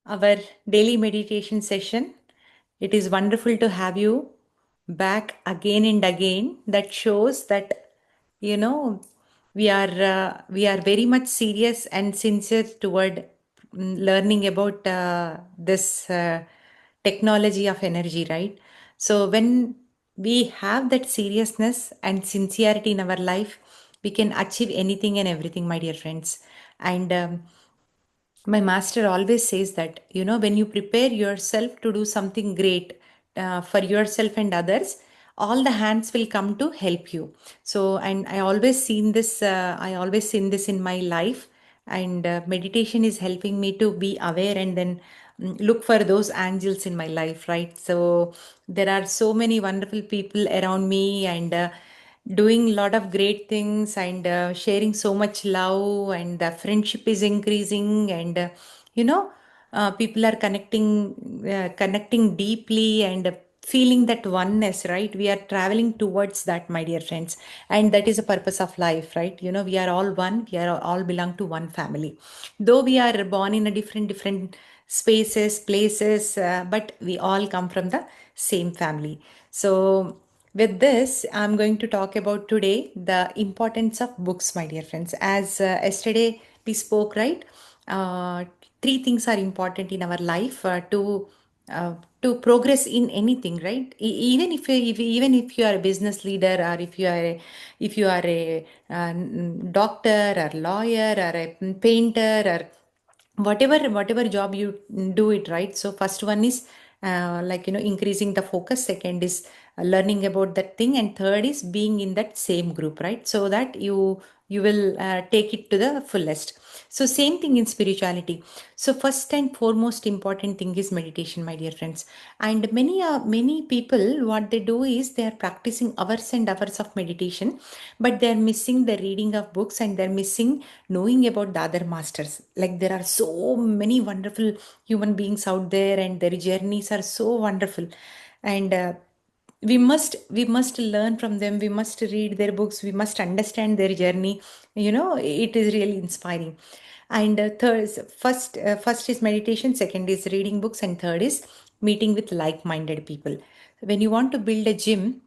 our daily meditation session. It is wonderful to have you back again and again. That shows that you know we are very much serious and sincere toward learning about this technology of energy, right? So when we have that seriousness and sincerity in our life, we can achieve anything and everything, my dear friends. And my master always says that when you prepare yourself to do something great for yourself and others, all the hands will come to help you. So, and I always seen this in my life. And meditation is helping me to be aware and then look for those angels in my life, right? So there are so many wonderful people around me, and doing a lot of great things, and sharing so much love, and the friendship is increasing. And you know people are connecting deeply, and feeling that oneness, right? We are traveling towards that, my dear friends. And that is the purpose of life, right? We are all one. We are all belong to one family, though we are born in a different spaces, places, but we all come from the same family. So with this, I'm going to talk about today the importance of books, my dear friends. As yesterday we spoke, right? Uh, Three things are important in our life uh, to progress in anything, right? Even if you are a business leader, or if you are a doctor or lawyer or a painter, or whatever job you do it, right? So first one is increasing the focus. Second is learning about that thing, and third is being in that same group, right? So that you will take it to the fullest. So same thing in spirituality. So first and foremost important thing is meditation, my dear friends. And many people, what they do is they are practicing hours and hours of meditation, but they are missing the reading of books, and they're missing knowing about the other masters. Like, there are so many wonderful human beings out there, and their journeys are so wonderful. And we must learn from them. We must read their books. We must understand their journey. It is really inspiring. And first is meditation, second is reading books, and third is meeting with like-minded people. When you want to build a gym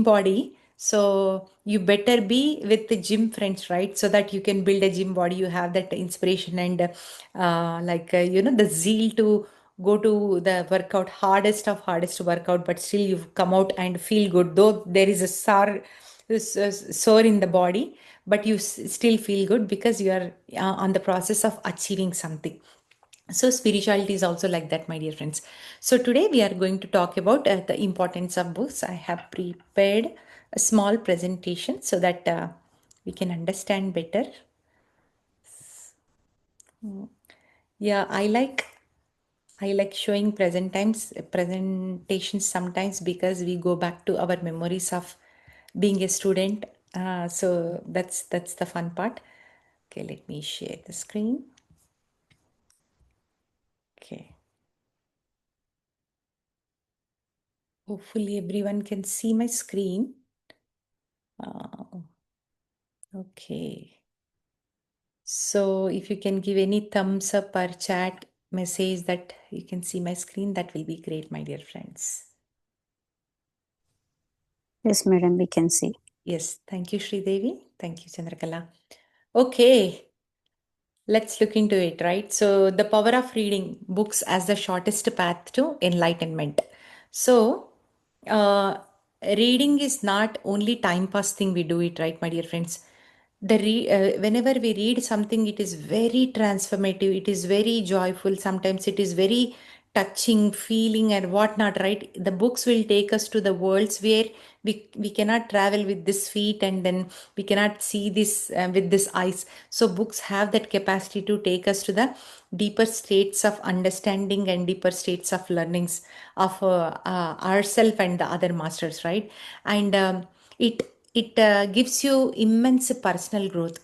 body, so you better be with the gym friends, right? So that you can build a gym body. You have that inspiration, and the zeal to go to the workout, hardest workout, but still you come out and feel good, though there is a sore in the body, but you still feel good because you are on the process of achieving something. So spirituality is also like that, my dear friends. So today we are going to talk about the importance of books. I have prepared a small presentation so that we can understand better. Yeah, I like showing presentations sometimes, because we go back to our memories of being a student. So that's the fun part. Okay, let me share the screen. Okay, hopefully everyone can see my screen. Uh, okay, so if you can give any thumbs up or chat message that you can see my screen, that will be great, my dear friends. Yes, madam, we can see. Yes, thank you, Sri Devi. Thank you, Chandrakala. Okay, let's look into it, right? So, the power of reading books as the shortest path to enlightenment. So, uh, reading is not only time pass thing we do it, right, my dear friends? Whenever we read something, it is very transformative. It is very joyful. Sometimes it is very touching, feeling, and whatnot, right? The books will take us to the worlds where we cannot travel with this feet, and then we cannot see this with this eyes. So books have that capacity to take us to the deeper states of understanding and deeper states of learnings of ourself and the other masters, right? And it gives you immense personal growth.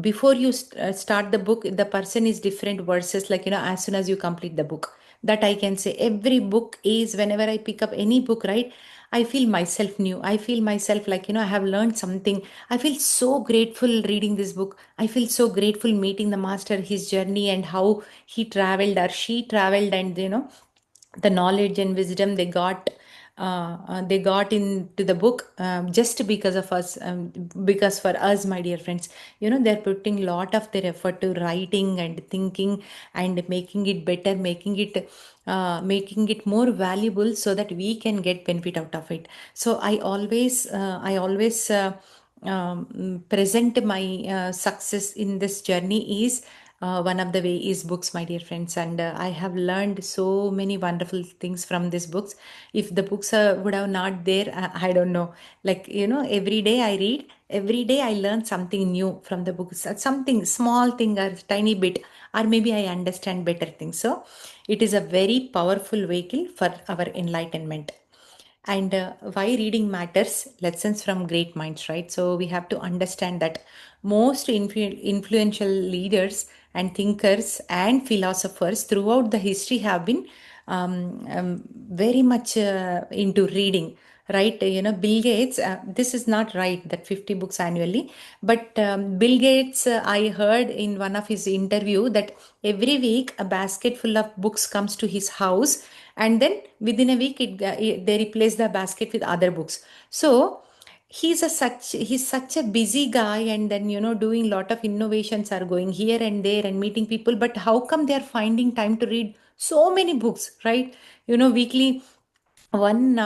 Before you start the book, the person is different, versus, like, as soon as you complete the book, that I can say. Every book is, whenever I pick up any book, right, I feel myself new. I feel myself like, I have learned something. I feel so grateful reading this book. I feel so grateful meeting the master, his journey, and how he traveled or she traveled, and, the knowledge and wisdom they got into the book, just because of us, because for us, my dear friends, they're putting a lot of their effort to writing and thinking and making it better, making it more valuable so that we can get benefit out of it. So I always present my success in this journey is, one of the way is books, my dear friends, and I have learned so many wonderful things from these books. If the books would have not there, I don't know. Like, every day I read, every day I learn something new from the books, something small thing or tiny bit, or maybe I understand better things. So it is a very powerful vehicle for our enlightenment. And why reading matters, lessons from great minds, right? So we have to understand that most influential leaders and thinkers and philosophers throughout the history have been very much into reading, right? Bill Gates, this is not right that 50 books annually, but Bill Gates, I heard in one of his interview that every week a basket full of books comes to his house, and then within a week they replace the basket with other books. So he's such a busy guy, and then, doing lot of innovations are going here and there and meeting people, but how come they are finding time to read so many books, right? Weekly, one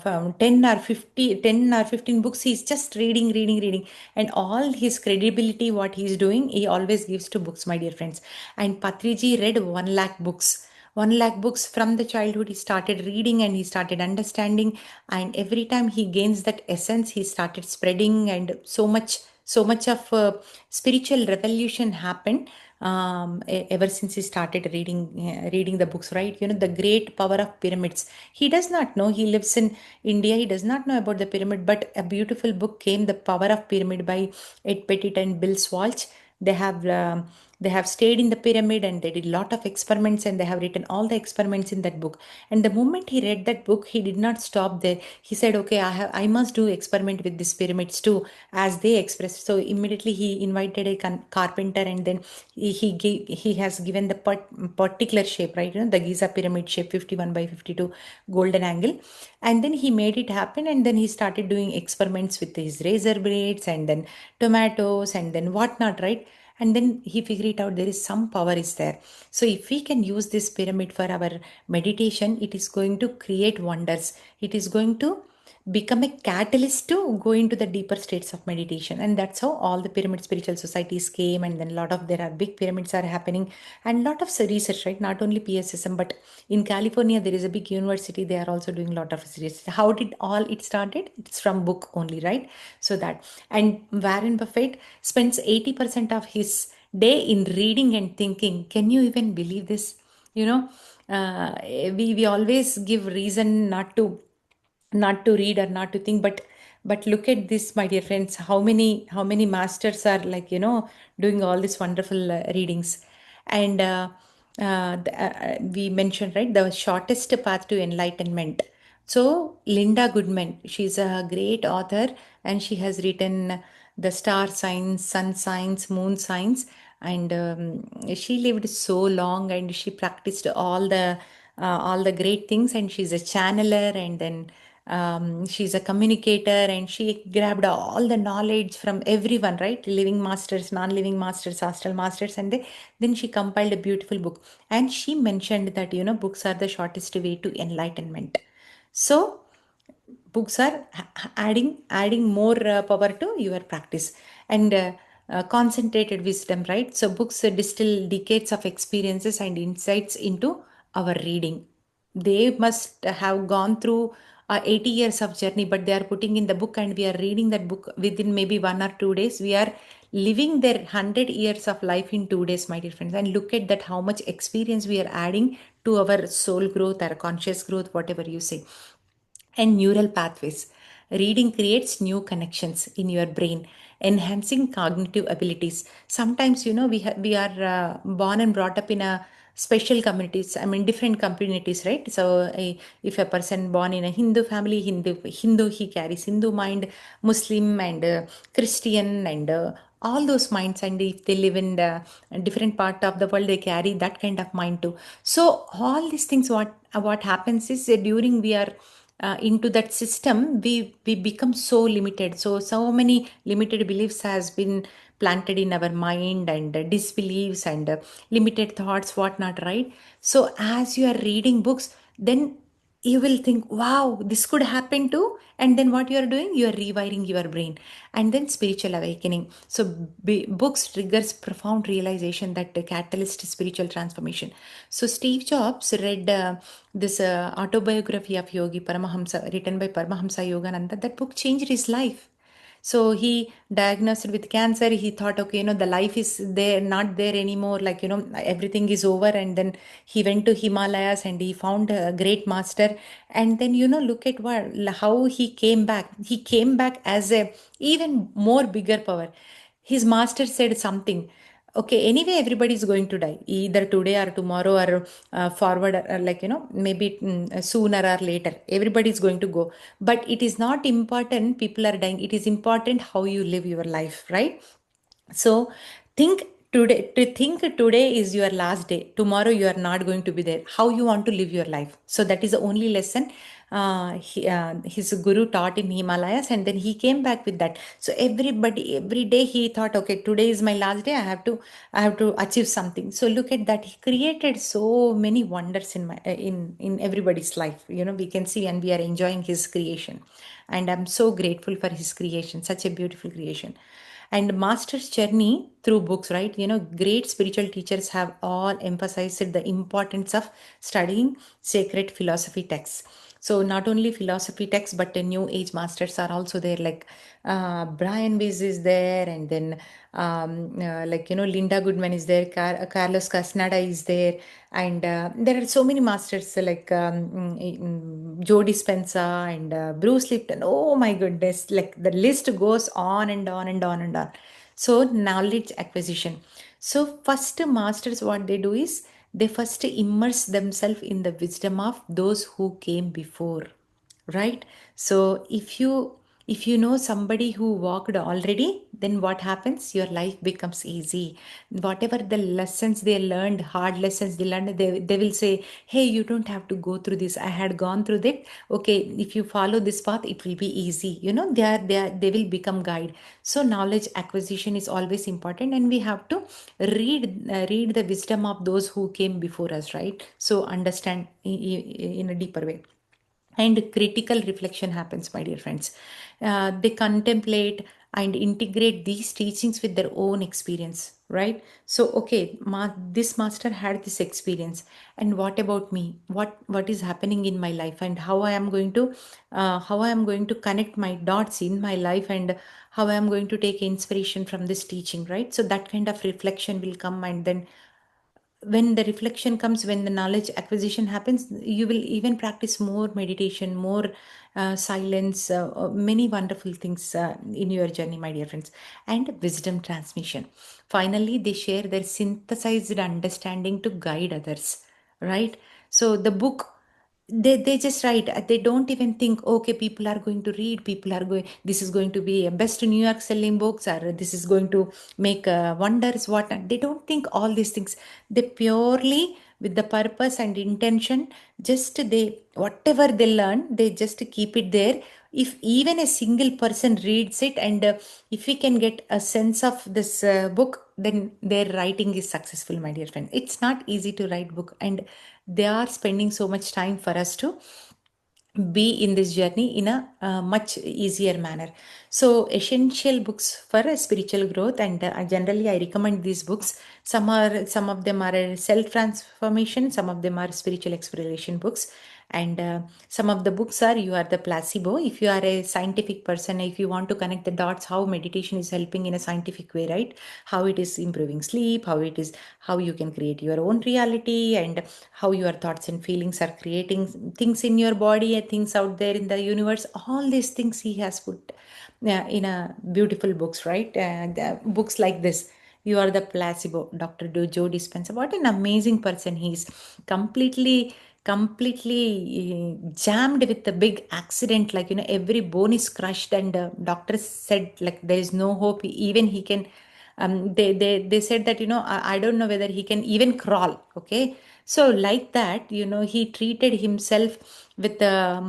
from 10 or 50, 10 or 15 books, he's just reading, and all his credibility what he's doing, he always gives to books, my dear friends. And Patriji read 1 lakh books, 1 lakh books from the childhood. He started reading and he started understanding, and every time he gains that essence, he started spreading, and so much of spiritual revolution happened, ever since he started reading the books, right? The great power of pyramids. He does not know, he lives in India, he does not know about the pyramid, but a beautiful book came, The Power of Pyramid, by Ed Pettit and Bill Swalch. They have stayed in the pyramid, and they did a lot of experiments, and they have written all the experiments in that book. And the moment he read that book, he did not stop there. He said, okay, I must do experiment with these pyramids too, as they expressed. So immediately he invited a carpenter, and then he has given the particular shape, right? The Giza pyramid shape, 51 by 52 golden angle. And then he made it happen, and then he started doing experiments with his razor blades, and then tomatoes, and then whatnot, right? And then he figured it out, there is some power is there. So if we can use this pyramid for our meditation, it is going to create wonders. It is going to become a catalyst to go into the deeper states of meditation. And that's how all the pyramid spiritual societies came, and then a lot of there are big pyramids are happening, and lot of research, right? Not only PSSM, but in California there is a big university, they are also doing a lot of research. How did all it started? It's from book only, right? So that, and Warren Buffett spends 80% of his day in reading and thinking. Can you even believe this? you know uh, we always give reason not to read or not to think, but look at this, my dear friends, how many masters are, like, doing all these wonderful readings. And we mentioned, right, the shortest path to enlightenment. So Linda Goodman, she's a great author, and she has written the star signs, sun signs, moon signs, and she lived so long, and she practiced all the great things, and she's a channeler, and then she's a communicator, and she grabbed all the knowledge from everyone, right? Living masters, non-living masters, astral masters, and then she compiled a beautiful book. And she mentioned that, books are the shortest way to enlightenment. So books are adding more power to your practice, and concentrated wisdom, right? So books distill decades of experiences and insights into our reading. They must have gone through 80 years of journey, but they are putting in the book, and we are reading that book within maybe 1 or 2 days. We are living their 100 years of life in 2 days, my dear friends, and look at that, how much experience we are adding to our soul growth, our conscious growth, whatever you say. And neural pathways. Reading creates new connections in your brain, enhancing cognitive abilities. Sometimes, we are born and brought up in a special communities, I mean different communities, right? So if a person born in a Hindu family, Hindu, he carries Hindu mind, Muslim and Christian and all those minds, and if they live in the different part of the world, they carry that kind of mind too. So all these things, what happens is during we are into that system, we become so limited, so many limited beliefs has been planted in our mind, and disbeliefs and limited thoughts, whatnot, right? So as you are reading books, then you will think, wow, this could happen too. And then what you are doing, you are rewiring your brain. And then spiritual awakening. So books triggers profound realization that catalyst spiritual transformation. So Steve Jobs read this autobiography of Yogi Paramahamsa, written by Paramahamsa Yogananda. That book changed his life. So he diagnosed with cancer. He thought, okay, the life is there, not there anymore. Like, everything is over. And then he went to Himalayas and he found a great master. And then, look at how he came back. He came back as a even more bigger power. His master said something. Okay, anyway, everybody is going to die either today or tomorrow, or forward, like, maybe sooner or later. Everybody is going to go, but it is not important people are dying. It is important how you live your life, right? So think think today is your last day. Tomorrow you are not going to be there. How you want to live your life? So that is the only lesson his guru taught in Himalayas, and then he came back with that. So every day he thought, okay, today is my last day. I have to achieve something. So look at that. He created so many wonders in in everybody's life. We can see, and we are enjoying his creation, and I'm so grateful for his creation. Such a beautiful creation. And master's journey through books, right? Great spiritual teachers have all emphasized the importance of studying sacred philosophy texts. So not only philosophy texts, but the new age masters are also there, like Brian Weiss is there, and then like, Linda Goodman is there, Carlos Castaneda is there, and there are so many masters, like Joe Dispenza and Bruce Lipton. Oh my goodness, like the list goes on and on and on and on. So knowledge acquisition. So first masters, what they do is they first immerse themselves in the wisdom of those who came before, right? So if you know somebody who walked already, then what happens, your life becomes easy. Whatever the lessons they learned, hard lessons they learned, they will say, hey, you don't have to go through this, I had gone through that. Okay, if you follow this path, it will be easy. They will become guide. So knowledge acquisition is always important, and we have to read the wisdom of those who came before us, right? So understand in a deeper way. And critical reflection happens, my dear friends. They contemplate and integrate these teachings with their own experience, right? So okay, this master had this experience, and what about me? What is happening in my life, and how I am going to connect my dots in my life, and how I am going to take inspiration from this teaching, right? So that kind of reflection will come, and then when the reflection comes, when the knowledge acquisition happens, you will even practice more meditation, more silence, many wonderful things in your journey, my dear friends. And wisdom transmission, finally they share their synthesized understanding to guide others, right? So the book, they just write. They don't even think, okay, people are going to read, people are going, this is going to be a best New York selling books, or this is going to make wonders, what they don't think all these things. They purely with the purpose and intention, just they whatever they learn, they just keep it there. If even a single person reads it, and if we can get a sense of this book, then their writing is successful, my dear friend. It's not easy to write book, and they are spending so much time for us to be in this journey in a much easier manner. So essential books for spiritual growth, and generally I recommend these books. Some of them are self transformation, some of them are spiritual exploration books, and some of the books are you are the placebo. If you are a scientific person, if you want to connect the dots, how meditation is helping in a scientific way, right? How it is improving sleep, how you can create your own reality, and how your thoughts and feelings are creating things in your body and things out there in the universe. All these things he has put in a beautiful books, right? The books like this, You are the placebo, Dr. Joe Dispenza. What an amazing person he is. Completely jammed with the big accident, like, every bone is crushed, and doctors said, like, there is no hope. Even he can, they said that, I don't know whether he can even crawl. Okay. So like that, he treated himself with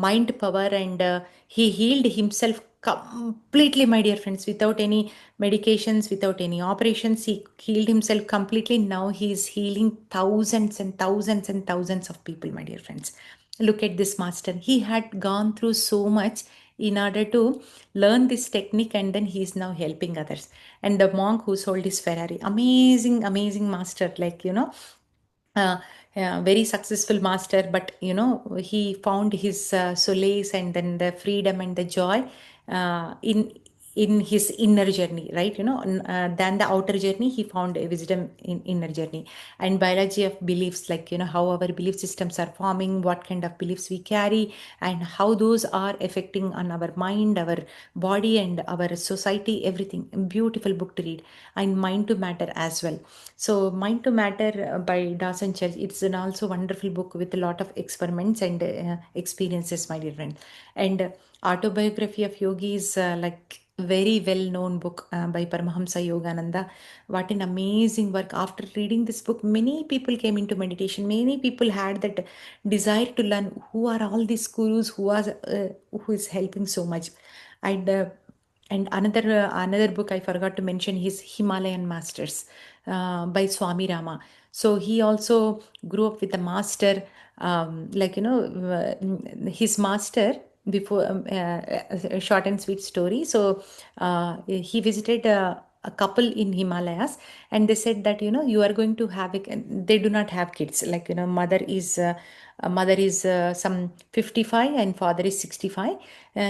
mind power, and he healed himself completely, my dear friends, without any medications, without any operations. He healed himself completely. Now he is healing thousands and thousands and thousands of people, my dear friends. Look at this master. He had gone through so much in order to learn this technique, and then he is now helping others. And the monk who sold his Ferrari, amazing, amazing master, like, uh, very successful master, but he found his solace, and then the freedom and the joy in his inner journey, right? Than the outer journey, he found a wisdom in inner journey. And biology of beliefs, like, how our belief systems are forming, what kind of beliefs we carry, and how those are affecting on our mind, our body, and our society, everything. Beautiful book to read. And mind to matter as well. So Mind to Matter by Dawson Church, it's an also wonderful book with a lot of experiments and experiences, my dear friend. And Autobiography of Yogi is like very well known book by Paramahamsa Yogananda. What an amazing work. After reading this book, many people came into meditation. Many people had that desire to learn who are all these gurus, who is helping so much. And another book I forgot to mention is Himalayan Masters by Swami Rama. So he also grew up with a master, like, his master before, a short and sweet story. So he visited a couple in Himalayas, and they said that, you are going to have it. They do not have kids. Like, mother is some 55 and father is 65.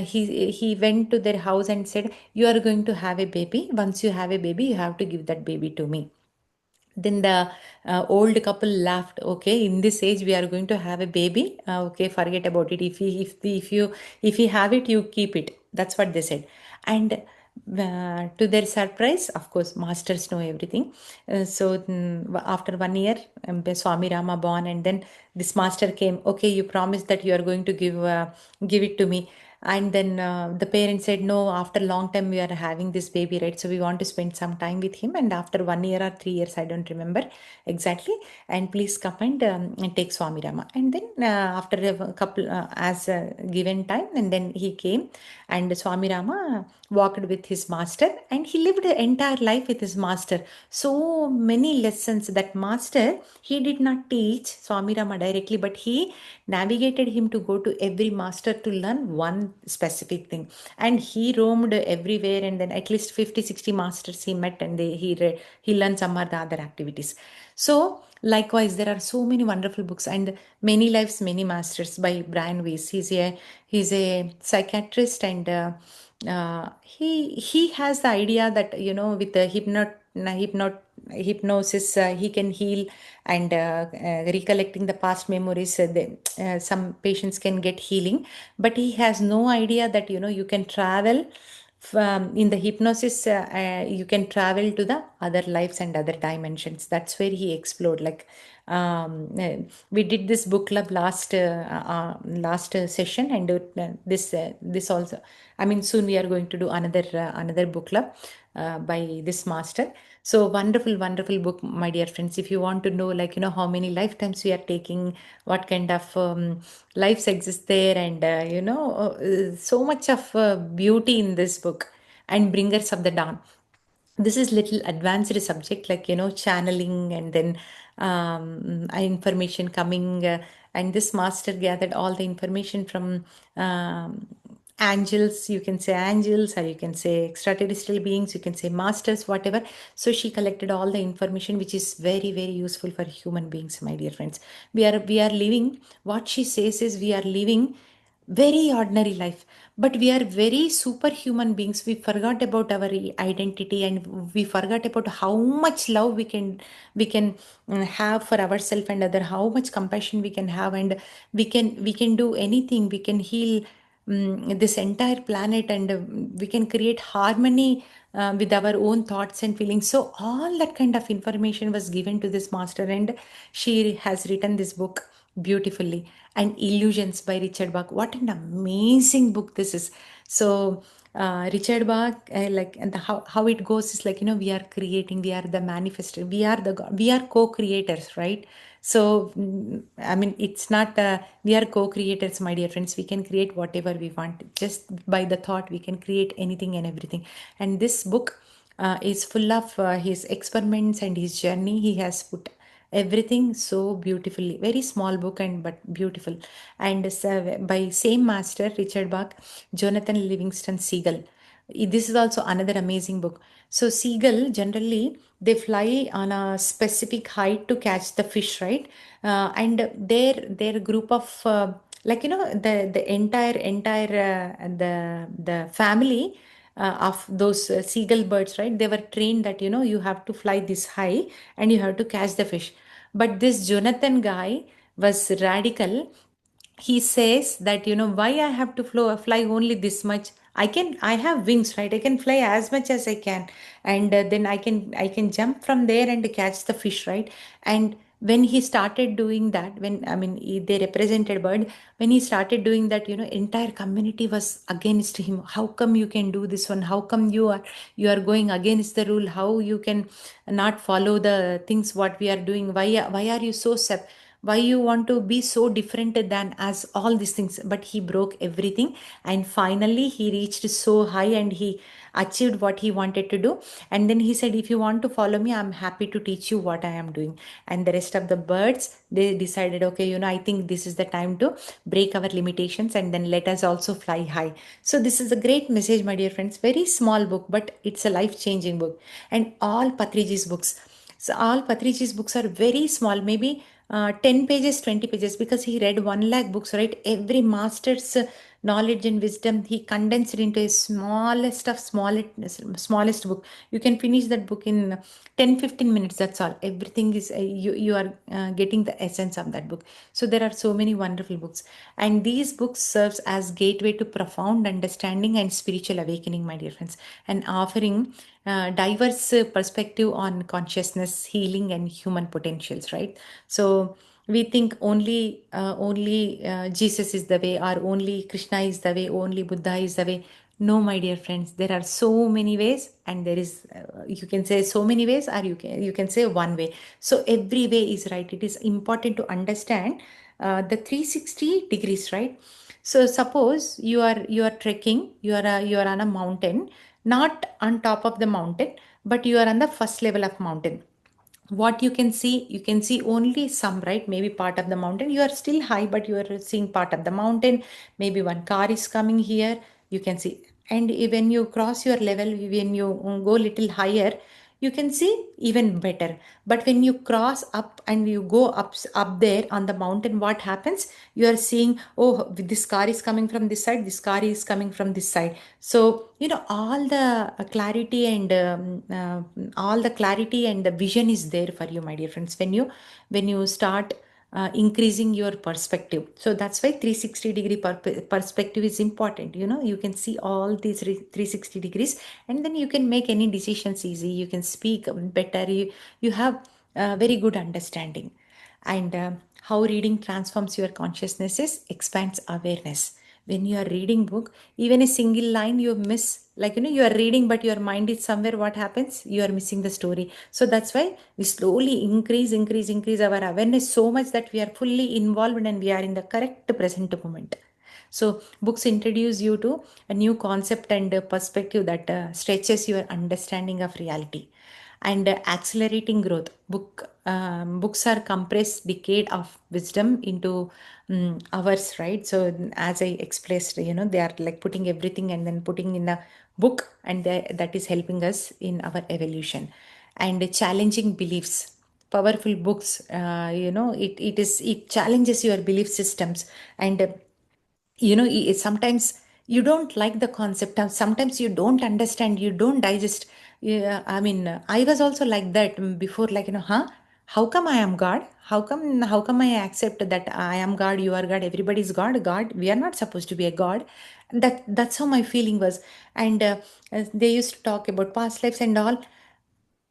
He went to their house and said, you are going to have a baby. Once you have a baby, you have to give that baby to me. Then the old couple laughed. Okay, in this age we are going to have a baby. Okay, forget about it. If you have it, you keep it. That's what they said. And to their surprise, of course, masters know everything. After 1 year, Swami Rama born, and then this master came. Okay, you promised that you are going to give it to me. And then the parents said, no, after long time we are having this baby, right? So we want to spend some time with him. And after 1 year or 3 years, I don't remember exactly. And please come and take Swami Rama. And then after a couple, as a given time, and then he came, and Swami Rama walked with his master, and he lived the entire life with his master. So many lessons that master, he did not teach Swami Rama directly, but he navigated him to go to every master to learn one specific thing. And he roamed everywhere, and then at least 50, 60 masters he met, and he learned some of the other activities. So likewise, there are so many wonderful books, and Many Lives, Many Masters by Brian Weiss. He's a psychiatrist, and he has the idea that, with the hypnosis, he can heal, and recollecting the past memories, some patients can get healing. But he has no idea that, you can travel in the hypnosis, you can travel to the other lives and other dimensions. That's where he explored. Like, we did this book club last session, and this also, I mean, soon we are going to do another book club by this master. So wonderful, wonderful book, my dear friends. If you want to know, like, how many lifetimes we are taking, what kind of lives exist there, and so much of beauty in this book. And Bringers of the Dawn, this is little advanced subject, like, channeling, and then information coming, and this master gathered all the information from um, angels, you can say angels, or you can say extraterrestrial beings, you can say masters, whatever. So she collected all the information, which is very, very useful for human beings, my dear friends. We are living, what she says is, we are living very ordinary life, but we are very superhuman beings. We forgot about our identity, and we forgot about how much love we can have for ourselves and other, how much compassion we can have, and we can do anything. We can heal this entire planet, and we can create harmony with our own thoughts and feelings. So all that kind of information was given to this master, and she has written this book beautifully. And Illusions by Richard Bach, what an amazing book this is. So Richard Bach, like, and how it goes is like, we are creating, we are the manifester, we are the God, we are co-creators, right? So I mean, it's not we are co-creators, my dear friends. We can create whatever we want just by the thought. We can create anything and everything. And this book is full of his experiments and his journey. He has put everything so beautifully. Very small book, and but beautiful. And by same master Richard Bach, Jonathan Livingston Seagull. This is also another amazing book. So seagull generally, they fly on a specific height to catch the fish, right? And their group of like, the entire the family of those seagull birds, right? They were trained that, you have to fly this high and you have to catch the fish. But this Jonathan guy was radical. He says that, why I have to fly only this much. I have wings, right? I can fly as much as I can. And then I can jump from there and catch the fish, right? And when he started doing that, when I mean they represented bird, when he started doing that, entire community was against him. How come you can do this one? How come you are going against the rule? How you can not follow the things what we are doing? Why are you so why you want to be so different than as all these things? But he broke everything, and finally he reached so high, and he achieved what he wanted to do. And then he said, if you want to follow me, I'm happy to teach you what I am doing. And the rest of the birds, they decided, okay, I think this is the time to break our limitations, and then let us also fly high. So this is a great message, my dear friends. Very small book, but it's a life changing book. And all Patriji's books, so all Patriji's books are very small, maybe 10 pages, 20 pages, because he read 1 lakh books, right? Every master's knowledge and wisdom, he condensed it into a smallest book. You can finish that book in 10, 15 minutes. That's all. Everything is, you are getting the essence of that book. So there are so many wonderful books. And these books serves as gateway to profound understanding and spiritual awakening, my dear friends, and offering diverse perspective on consciousness, healing, and human potentials, right? So we think only Jesus is the way, or only Krishna is the way, only Buddha is the way. No, my dear friends, there are so many ways, and there is you can say so many ways, or you can say one way. So every way is right. It is important to understand the 360 degrees, right? So suppose you are trekking, you are on a mountain, not on top of the mountain, but you are on the first level of mountain. What you can see only some, right? Maybe part of the mountain. You are still high, but you are seeing part of the mountain. Maybe one car is coming here, you can see. And when you cross your level, when you go little higher, you can see even better. But when you cross up and you go up there on the mountain, what happens? You are seeing, oh, this car is coming from this side, this car is coming from this side. So all the clarity and all the clarity and the vision is there for you, my dear friends, when you start increasing your perspective. So that's why 360-degree perspective is important. You can see all these 360 degrees, and then you can make any decisions easy. You can speak better. You have very good understanding. And how reading transforms your consciousness is expands awareness. When you are reading book, even a single line you miss, like, you are reading but your mind is somewhere, what happens? You are missing the story. So that's why we slowly increase our awareness so much that we are fully involved and we are in the correct present moment. So books introduce you to a new concept and perspective that stretches your understanding of reality. And accelerating growth. Books are compressed decade of wisdom into hours, right? So as I expressed, they are like putting everything and then putting in a book, and that is helping us in our evolution. And challenging beliefs. Powerful books, it challenges your belief systems. And sometimes you don't like the concept, sometimes you don't understand, you don't digest. Yeah, I mean, I was also like that before, like, huh, how come I am God? How come I accept that I am God, you are God, everybody's God? We are not supposed to be a God. That's how my feeling was. And they used to talk about past lives and all.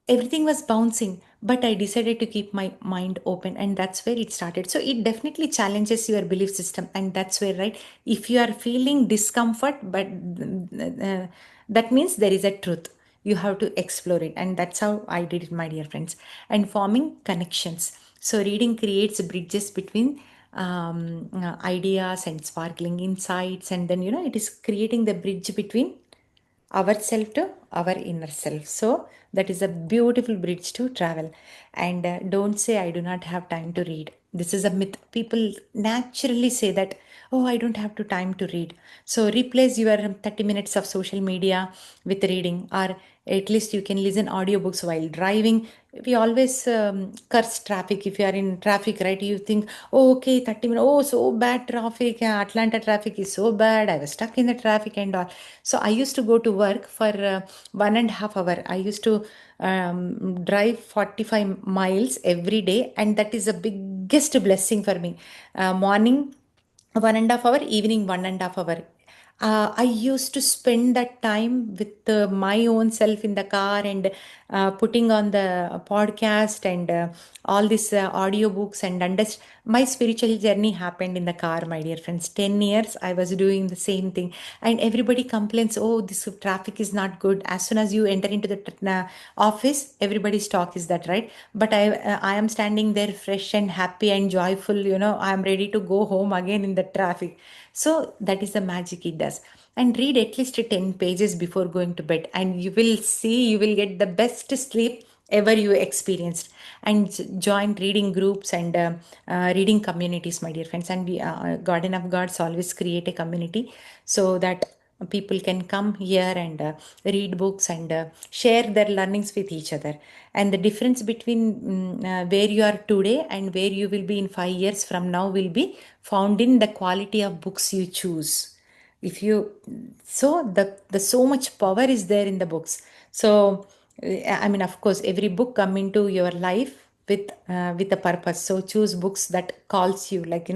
Everything was bouncing, but I decided to keep my mind open, and that's where it started. So it definitely challenges your belief system, and that's where, right, if you are feeling discomfort, but that means there is a truth. You have to explore it, and that's how I did it, my dear friends. And forming connections. So reading creates bridges between ideas and sparkling insights, and then it is creating the bridge between ourself to our inner self. So that is a beautiful bridge to travel. And don't say I do not have time to read. This is a myth. People naturally say that, oh, I don't have to time to read. So replace your 30 minutes of social media with reading, or at least you can listen audiobooks while driving. We always curse traffic. If you are in traffic, right, you think, oh, okay, 30 minutes, oh, so bad traffic. Atlanta traffic is so bad. I was stuck in the traffic and all. So I used to go to work for 1.5 hour. I used to drive 45 miles every day, and that is the biggest blessing for me. Morning 1.5 hour, evening 1.5 hour. I used to spend that time with my own self in the car, and putting on the podcast and all these audiobooks, and my spiritual journey happened in the car, my dear friends. 10 years I was doing the same thing, and everybody complains, oh, this traffic is not good. As soon as you enter into the office, everybody's talk is that, right? But I am standing there fresh and happy and joyful. I am ready to go home again in the traffic. So that is the magic it does. And read at least 10 pages before going to bed, and you will see, you will get the best sleep ever you experienced. And join reading groups and reading communities, my dear friends. And we, Garden of Gods always create a community so that people can come here and read books and share their learnings with each other. And the difference between where you are today and where you will be in 5 years from now will be found in the quality of books you choose. If you So the so much power is there in the books. So I mean, of course, every book come into your life with a purpose. So choose books that calls you, like,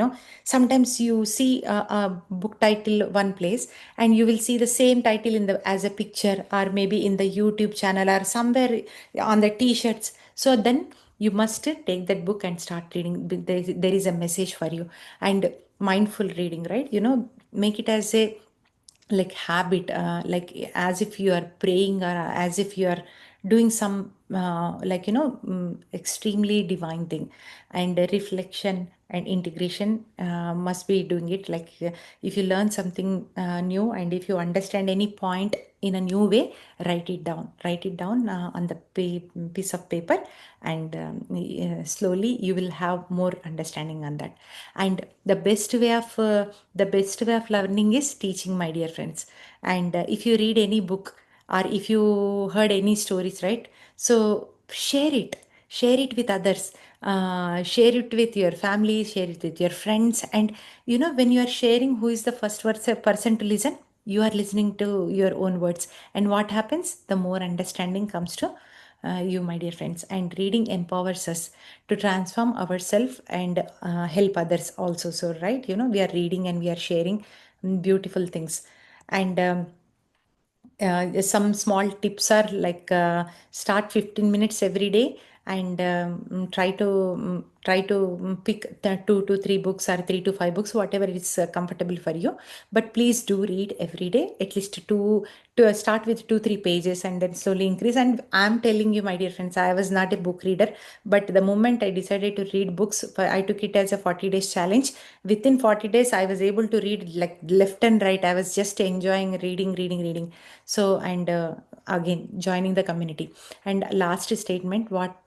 sometimes you see a book title one place, and you will see the same title in the as a picture, or maybe in the YouTube channel, or somewhere on the t-shirts. So then you must take that book and start reading. There is a message for you. And mindful reading, right? Make it as a like habit, like as if you are praying, or as if you are doing some extremely divine thing. And reflection and integration must be doing it, like if you learn something new, and if you understand any point in a new way, write it down on the piece of paper, and slowly you will have more understanding on that. And the best way of learning is teaching, my dear friends. And if you read any book, or if you heard any stories, right, so share it with others, share it with your family, share it with your friends. And when you are sharing, who is the first person to listen? You are listening to your own words, and what happens? The more understanding comes to you, my dear friends. And reading empowers us to transform ourselves and help others also. So, right, we are reading and we are sharing beautiful things. And some small tips are like, start 15 minutes every day, and try to pick the 2 to 3 books, or 3 to 5 books, whatever is comfortable for you. But please do read every day, at least two, to start with 2 3 pages, and then slowly increase. And I'm telling you, my dear friends, I was not a book reader, but the moment I decided to read books, I took it as a 40 days challenge. Within 40 days I was able to read like left and right. I was just enjoying reading. So, and again, joining the community. And last statement, what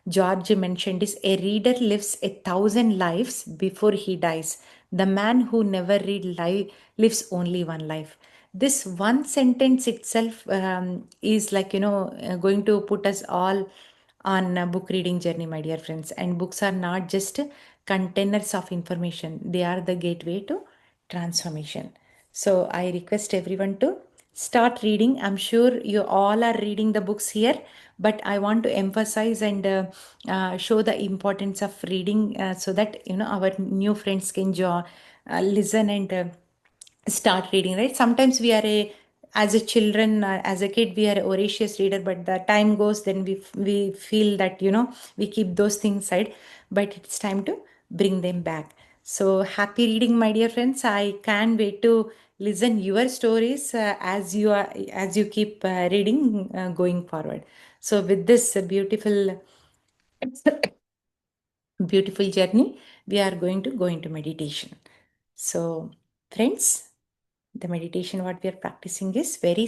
George mentioned is, a reader lives 1,000 lives before he dies. The man who never lives only one life. This one sentence itself is like, going to put us all on a book reading journey, my dear friends. And books are not just containers of information, they are the gateway to transformation. So I request everyone to start reading. I'm sure you all are reading the books here, but I want to emphasize and show the importance of reading, so that our new friends can listen and start reading, right? Sometimes we are a as a children, as a kid, we are a voracious reader, but the time goes, then we feel that we keep those things aside, but it's time to bring them back. So happy reading, my dear friends. I can't wait to listen your stories, as you keep reading, going forward. So with this beautiful journey, we are going to go into meditation. So friends, the meditation what we are practicing is very